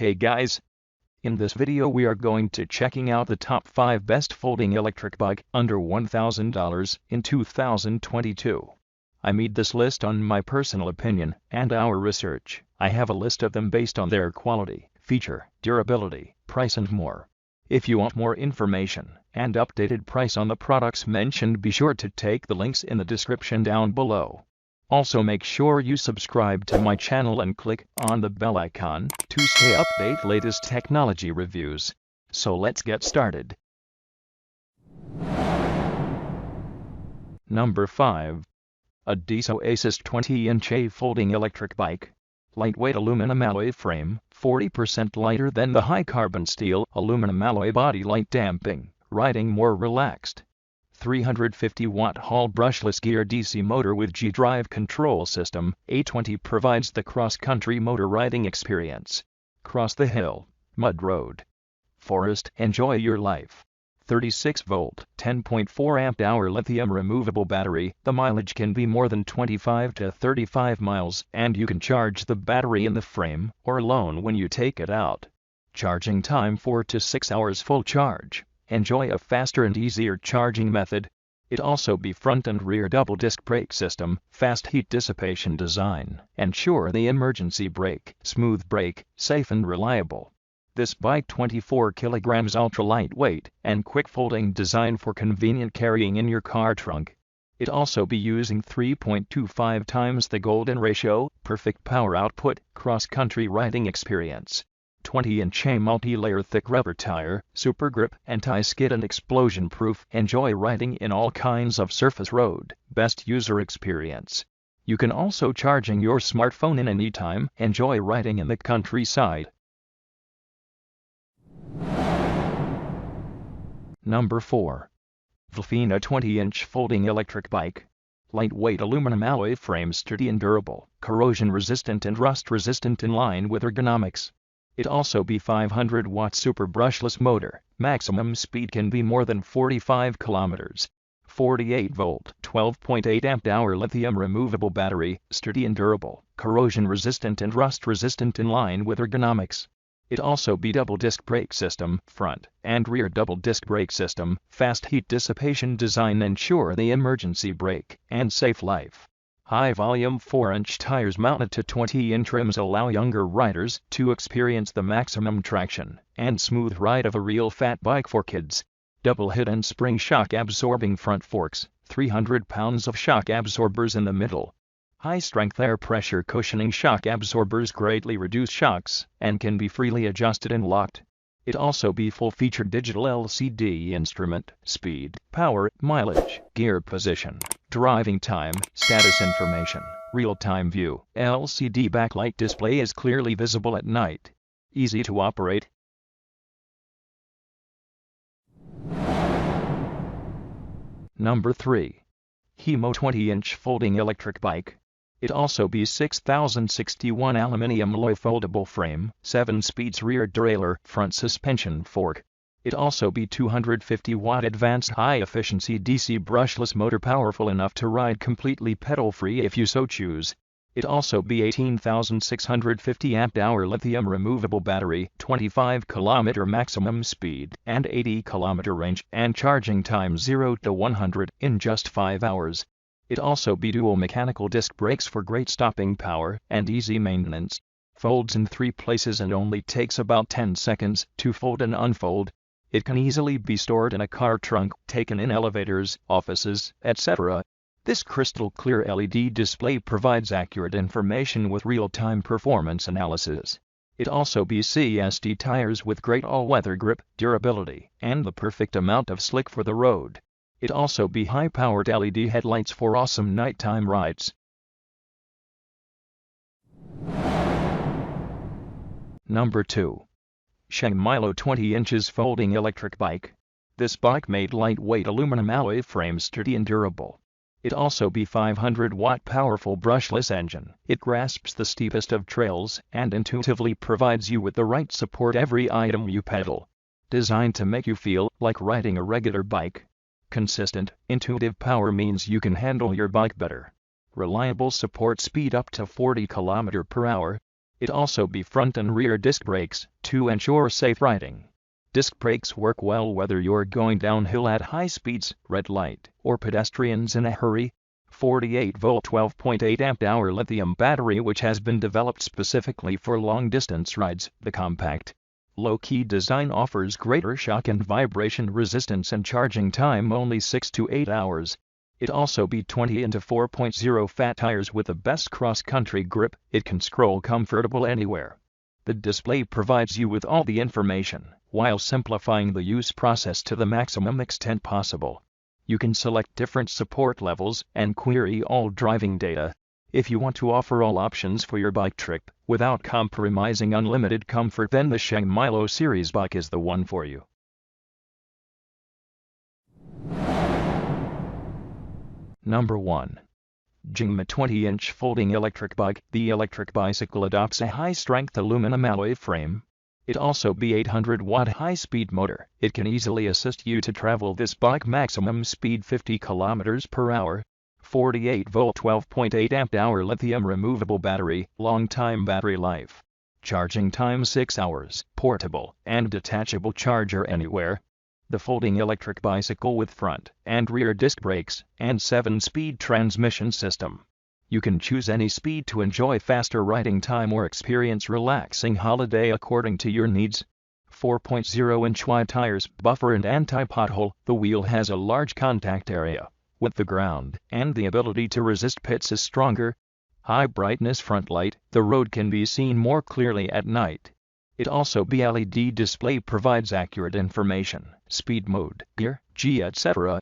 Hey guys! In this video we are going to checking out the top 5 best folding electric bike under $1,000 in 2022. I made this list on my personal opinion and our research. I have a list of them based on their quality, feature, durability, price and more. If you want more information and updated price on the products mentioned, be sure to take the links in the description down below. Also make sure you subscribe to my channel and click on the bell icon to stay updated latest technology reviews. So let's get started. Number 5. A Dece Oasis 20-inch folding electric bike. Lightweight aluminum alloy frame, 40% lighter than the high carbon steel aluminum alloy body, light damping, riding more relaxed. 350-watt Hall brushless gear DC motor with G-drive control system. A20 provides the cross-country motor riding experience. Cross the hill, mud road, forest, enjoy your life. 36-volt, 10.4 amp-hour lithium removable battery. The mileage can be more than 25 to 35 miles, and you can charge the battery in the frame or alone when you take it out. Charging time 4 to 6 hours full charge. Enjoy a faster and easier charging method. It also be front and rear double disc brake system, fast heat dissipation design, ensure the emergency brake, smooth brake, safe and reliable. This bike 24 kilograms, ultra lightweight and quick folding design for convenient carrying in your car trunk. It also be using 3.25 times the golden ratio, perfect power output, cross country riding experience. 20-inch multi-layer thick rubber tire, super grip, anti-skid and explosion proof. Enjoy riding in all kinds of surface road, best user experience. You can also charging your smartphone in any time. Enjoy riding in the countryside. Number 4. FINA 20-inch folding electric bike. Lightweight aluminum alloy frame, sturdy and durable, corrosion resistant and rust resistant, in line with ergonomics. It also be 500-watt super brushless motor. Maximum speed can be more than 45 kilometers. 48-volt, 12.8 amp-hour lithium removable battery, sturdy and durable, corrosion resistant and rust resistant, in line with ergonomics. It also be double disc brake system, front and rear double disc brake system, fast heat dissipation design, ensure the emergency brake and safe life. High volume 4-inch tires mounted to 20-inch rims allow younger riders to experience the maximum traction and smooth ride of a real fat bike for kids. Double hidden spring shock absorbing front forks, 300 pounds of shock absorbers in the middle. High strength air pressure cushioning shock absorbers greatly reduce shocks and can be freely adjusted and locked. It also be full-featured digital LCD instrument, speed, power, mileage, gear position, driving time, status information, real-time view. LCD backlight display is clearly visible at night. Easy to operate. Number 3. HEMO 20-inch folding electric bike. It also be 6061 aluminium alloy foldable frame, 7 speeds rear derailleur, front suspension fork. It also be 250-watt advanced high-efficiency DC brushless motor, powerful enough to ride completely pedal-free if you so choose. It also be 18,650 amp-hour lithium removable battery, 25 km maximum speed and 80 km range, and charging time 0 to 100 in just 5 hours. It also be dual mechanical disc brakes for great stopping power and easy maintenance. Folds in 3 places and only takes about 10 seconds to fold and unfold. It can easily be stored in a car trunk, taken in elevators, offices, etc. This crystal clear LED display provides accurate information with real-time performance analysis. It also be CSD tires with great all-weather grip, durability, and the perfect amount of slick for the road. It also be high-powered LED headlights for awesome nighttime rides. Number 2. Sheng Milo 20 inches folding electric bike. This bike made lightweight aluminum alloy frame, sturdy and durable. It also be 500-watt powerful brushless engine. It grasps the steepest of trails and intuitively provides you with the right support every item you pedal. Designed to make you feel like riding a regular bike. Consistent, intuitive power means you can handle your bike better. Reliable support, speed up to 40 km per hour. It also be front and rear disc brakes to ensure safe riding. Disc brakes work well whether you're going downhill at high speeds, red light, or pedestrians in a hurry. 48-volt 12.8 amp-hour lithium battery which has been developed specifically for long-distance rides. The compact, low-key design offers greater shock and vibration resistance and charging time only 6 to 8 hours. It also be 20 into 4.0 fat tires with the best cross-country grip. It can scroll comfortable anywhere. The display provides you with all the information, while simplifying the use process to the maximum extent possible. You can select different support levels and query all driving data. If you want to offer all options for your bike trip, without compromising unlimited comfort, then the Sheng Milo series bike is the one for you. Number 1. Jingle 20-inch folding electric bike. The electric bicycle adopts a high-strength aluminum alloy frame. It also be 800-watt high-speed motor. It can easily assist you to travel this bike maximum speed 50 km per hour. 48-volt 12.8 amp-hour lithium removable battery, long-time battery life. Charging time 6 hours, portable and detachable charger anywhere. The folding electric bicycle with front and rear disc brakes and 7-speed transmission system. You can choose any speed to enjoy faster riding time or experience relaxing holiday according to your needs. 4.0-inch wide tires, buffer and anti-pothole. The wheel has a large contact area with the ground, and the ability to resist pits is stronger. High brightness front light. The road can be seen more clearly at night. It also be LED display provides accurate information, speed mode, gear, G etc.